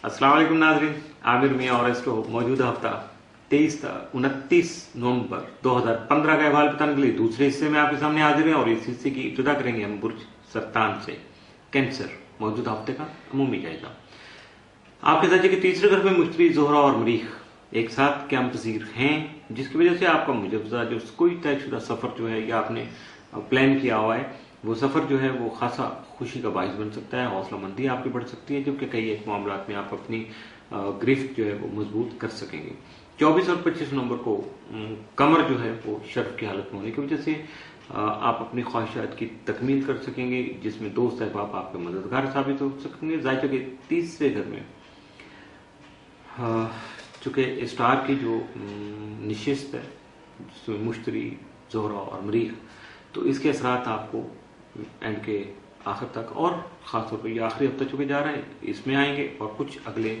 अस्सलाम वालेकुम नाज़रीन, आमिर मियाँ और एस्ट्रो मौजूदा हफ्ता 29 नवंबर 2015 का अहवाल बताने के लिए दूसरे हिस्से में आपके सामने हाजिर हैं और इस हिस्से की इब्तिदा करेंगे हम बुर्ज सरतान से। कैंसर मौजूदा हफ्ते का अमूमी जायजा। आपके दर्जे के तीसरे घर में मुश्तरी, ज़ोहरा और मरीख एक साथ क़याम पज़ीर हैं, जिसकी वजह से आपका मुजवजा जो कोई तयशुदा सफर जो है या आपने प्लान किया हुआ है वो सफर जो है वो खासा खुशी का बाइस बन सकता है, हौसला मंदी आपकी बढ़ सकती है, जबकि कई एक मामलात में आप अपनी गिरफ्त जो है वो मजबूत कर सकेंगे। 24 और 25 नवंबर को कमर जो है वो शर्फ की हालत में होने की वजह से आप अपनी ख्वाहिशात की तकमील कर सकेंगे, जिसमें दोस्त अहबाब आपके मददगार साबित हो सकेंगे। जायजा के तीसरे घर में चूंकि स्टार की जो निशिस्त है जिसमें मुश्तरी, ज़ोहरा और मरीख, तो इसके असरात आपको एंड के आखिर तक और ख़ासतौर पर ये आखिरी हफ्ता चुके जा रहा है इसमें आएंगे और कुछ अगले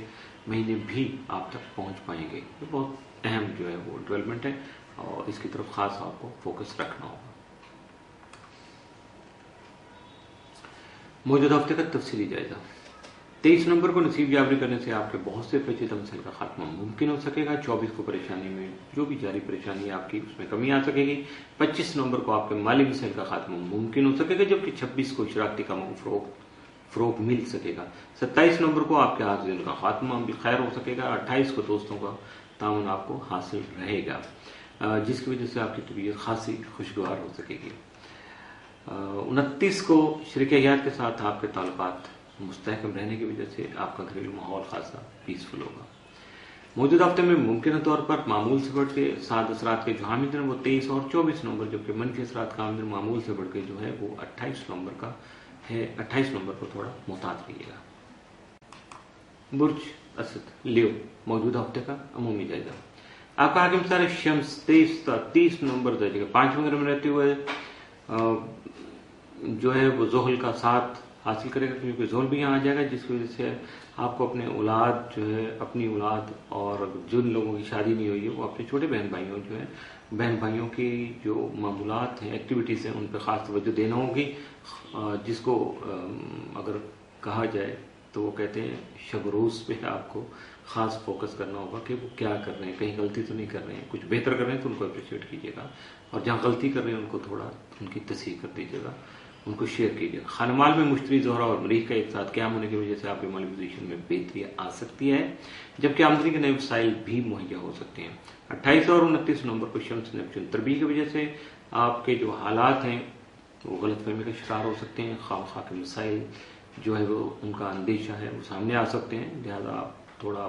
महीने भी आप तक पहुंच पाएंगे। ये बहुत अहम जो है वो डेवलपमेंट है और इसकी तरफ खास आपको फोकस रखना होगा। मौजूदा हफ्ते का तफसीली जायजा। 23 नवंबर को नसीब जाबरी करने से आपके बहुत से पेचीदा मसले का खात्मा मुमकिन हो सकेगा। 24 को परेशानी में जो भी जारी परेशानी है आपकी उसमें कमी आ सकेगी। 25 नवंबर को आपके माली मसले का खात्मा मुमकिन हो सकेगा, जबकि 26 को शराकती कामों को फरोग मिल सकेगा। 27 नवंबर को आपके हाजिर का खात्मा भी खैर हो सकेगा। 28 को दोस्तों का ताउन आपको हासिल रहेगा, जिसकी वजह से आपकी तबीयत खासी खुशगवार हो सकेगी। 29 को शरीक हयात के साथ आपके ताल्लुकात मुस्तहकम रहने की वजह से आपका घरेलू माहौल खासा पीसफुल होगा। मौजूदा हफ्ते में मुमकिन तौर पर मामूल से बढ़ के साद असरात के जो हामिद हैं वो 23 और 24 नवंबर, जबकि मनफी असरात का हामिद मामूल से बढ़ के जो है वो 28 नवंबर का है। 28 नवंबर को थोड़ा मुहतात रहिएगा। बुर्ज असद लियो मौजूदा हफ्ते का अमूमी जायजा। आपका हाकिम सारे शम्स 30 नवंबर दर्जे के 5वें घर में रहते हुए जो है वो जोहल का साथ हासिल करेगा, क्योंकि जोहल भी यहाँ आ जाएगा, जिसकी वजह से आपको अपने औलाद जो है अपनी औलाद और जिन लोगों की शादी नहीं हुई है वो अपने छोटे बहन भाइयों जो है बहन भाइयों की जो मामूलात हैं, एक्टिविटीज़ हैं, उन पर ख़ास तवज्जो देना होगी। जिसको अगर कहा जाए तो वो कहते हैं शब रोज़ पे आपको ख़ास फोकस करना होगा कि वो क्या कर रहे हैं, कहीं गलती तो नहीं कर रहे हैं, कुछ बेहतर कर रहे हैं तो उनको अप्रिशिएट कीजिएगा, और जहाँ गलती कर रहे हैं उनको थोड़ा उनकी तस्हीह कर दीजिएगा, उनको शेयर कीजिएगा। खानमाल में मुश्तरी, ज़ोहरा और मरीख का एक साथ क़याम होने की वजह से आपकी माली पोजीशन में बेहतरी आ सकती है, जबकि आमदनी के नए वसाइल भी मुहैया हो सकते हैं। 28 और 29 नवंबर को शम्स नेपच्यून तरबीह की वजह से आपके जो हालात हैं वो गलतफहमी का शिकार हो सकते हैं। खामखा के मसाइल जो है वो उनका अंदेशा है वो सामने आ सकते हैं, लिहाजा आप थोड़ा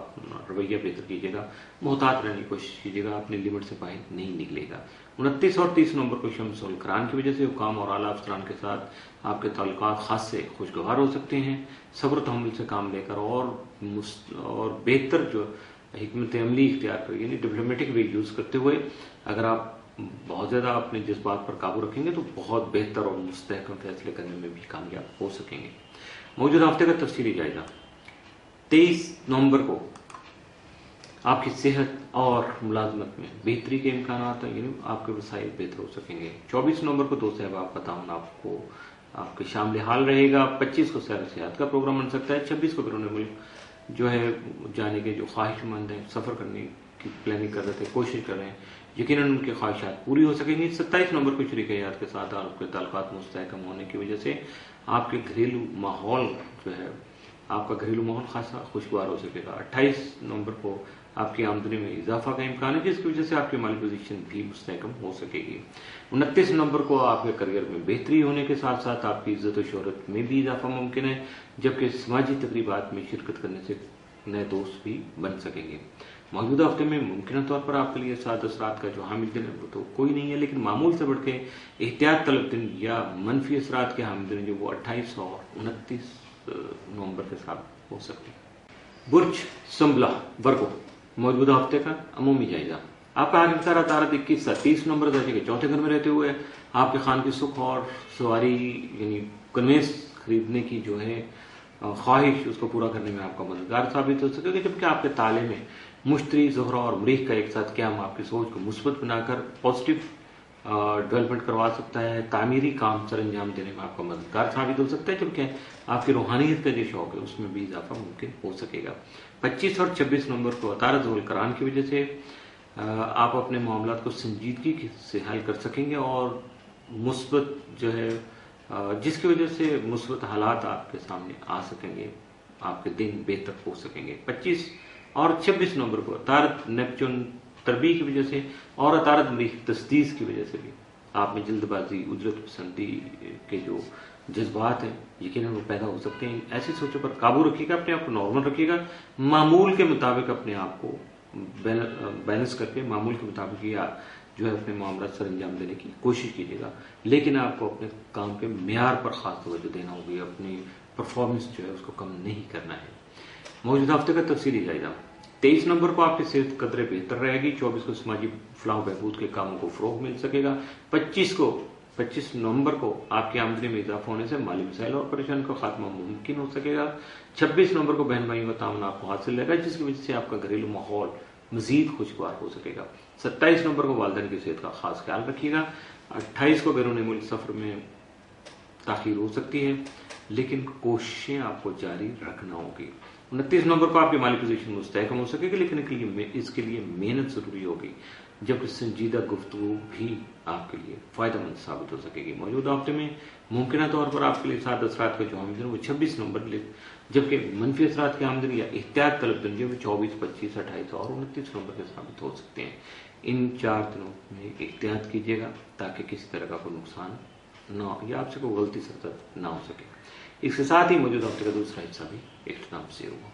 रवैया बेहतर कीजिएगा, मोहतात रहने की कोशिश कीजिएगा, अपनी लिमिट से बाहर नहीं निकलेगा। 29 और 30 नवंबर को शम्स और करान की वजह से हुकाम और आला अफसरान के साथ आपके ताल्लुकात खास से खुशगवार हो सकते हैं। सब्र तहम्मुल से काम लेकर और बेहतर जो हिकमत अमली इख्तियार कर, यानी डिप्लोमेटिक वे यूज़ करते हुए अगर आप बहुत ज़्यादा अपने जज्बात पर काबू रखेंगे तो बहुत बेहतर और मुस्तहकम फैसले करने में भी कामयाब हो सकेंगे। मौजूदा हफ्ते का तफसीली जायजा। 23 नवंबर को आपकी सेहत और मुलाजमत में बेहतरी के इम्कान हैं, यानी आपके वसाइल बेहतर हो सकेंगे। 24 नवंबर को दोस्त अहबाब का ताउन आपको आपके शामिल हाल रहेगा। 25 को सैर सेहत का प्रोग्राम बन सकता है। 26 को बैरून मुल्क जो है जाने के जो ख्वाहिशमंद हैं, सफ़र करने की प्लानिंग कर रहे थे, कोशिश कर रहे हैं, यकीनन उनकी ख्वाहिशात पूरी हो सकेंगी। 27 नवंबर को शरीक हयात के साथ आपके ताल्लुकात मुस्तहकम होने की वजह से आपके घरेलू माहौल जो है आपका घरेलू माहौल खासा खुशगवार हो सकेगा। 28 नवंबर को आपकी आमदनी में इजाफा का इम्कान है, जिसकी वजह से आपकी माली पोजीशन भी मुस्तहकम हो सकेगी। 29 नवंबर को आपके करियर में बेहतरी होने के साथ साथ आपकी इज्जत और शोहरत में भी इजाफा मुमकिन है, जबकि समाजी तकरीबात में शिरकत करने से नए दोस्त भी बन सकेंगे। मौजूदा हफ्ते में मुमकिन तौर पर आपके लिए साद असरात का जो हामिल दिन है वो तो कोई नहीं है, लेकिन मामूल से बढ़ के एहतियात तलब दिन या मनफी असरात के हामिल दिन जो वो 28 और 29 नवंबर के साथ हो सकते हैं। बुर्ज संबला वर्गो मौजूदा हफ्ते का अमूमी जायजा। आपका हाकिम सारा तारा 21 30 नवंबर दर्जे के चौथे घर में रहते हुए आपके खान की सुख और सवारी यानी कन्वेंस खरीदने की जो है ख्वाहिश, उसको पूरा करने में आपका मददगार साबित हो सकेगा, जबकि आपके ताले में मुश्तरी, ज़ोहरा और मरीख का एक साथ क़याम आपकी सोच को मुस्बत बनाकर पॉजिटिव डेवलपमेंट करवा सकता है, तामीरी काम सर अंजाम देने में आपका मददगार साबित हो सकता है, जबकि आपकी रूहानियत का जो शौक है उसमें भी इजाफा मुमकिन हो सकेगा। 25 और 26 नंबर को अतारद वल कुरान की वजह से आप अपने मामलात को संजीदगी से हल कर सकेंगे और मुस्बत जो है जिसकी वजह से मुस्बत हालात आपके सामने आ सकेंगे, आपके दिन बेहतर हो सकेंगे। 25 और 26 नंबर को अतारद नेपचून तरबी की वजह से और अतारद मरीख तस्दीस की वजह से भी आप में जल्दबाजी, उजरत पसंदी के जो जज्बात हैं यकीनन वो पैदा हो सकते हैं। ऐसी सोचों पर काबू रखिएगा, अपने आप को नॉर्मल रखिएगा, मामूल के मुताबिक अपने आप को बैलेंस करके मामूल के मुताबिक ही आप जो है अपने मामला सर अंजाम देने की कोशिश कीजिएगा। लेकिन आपको अपने काम के मेयार पर खास तवज्जो देना होगी, अपनी परफॉर्मेंस जो है उसको कम नहीं करना है। मौजूदा हफ्ते का तफसीली जायजा। 23 नंबर को आपकी सेहत कदरे बेहतर रहेगी। 24 को समाजी फलाह बहबूद के कामों को फरोग मिल सकेगा। 25 नवंबर को आपकी आमदनी में इजाफा होने से माली मसाइल और परेशानी का खात्मा मुमकिन हो सकेगा। 26 नवंबर को बहन भाइयों का ताउन आपको हासिल रहेगा, जिसकी वजह से आपका घरेलू माहौल मजीद खुशगवार हो सकेगा। 27 नवंबर को वालिदैन की सेहत का खास ख्याल रखिएगा। 28 को बैरून मुल्क सफर में ताखीर हो सकती है, लेकिन कोशिशें आपको जारी रखना होगी। 29 नवंबर को आपकी माली पोजीशन मुस्तहकम हो सकेगी, लेकिन इसके लिए मेहनत जरूरी होगी, जबकि संजीदा गुफ्तगू भी आपके लिए फायदेमंद साबित हो सकेगी। मौजूदा हफ्ते में मुमकिन तौर पर आपके लिए साद असरात का जो आमदन वो 26 नवंबर, जबकि मनफी असरात की आमदन या एहतियात तलब दिन जो 24, 25, 28 और 29 नवंबर के साबित हो सकते हैं। इन 4 दिनों में एहतियात कीजिएगा ताकि किसी तरह का कोई नुकसान ना हो या आपसे कोई गलती सरजद ना हो सके। इसके साथ ही मौजूदा हफ्ते का दूसरा हिस्सा भी इख्तिताम से हुआ।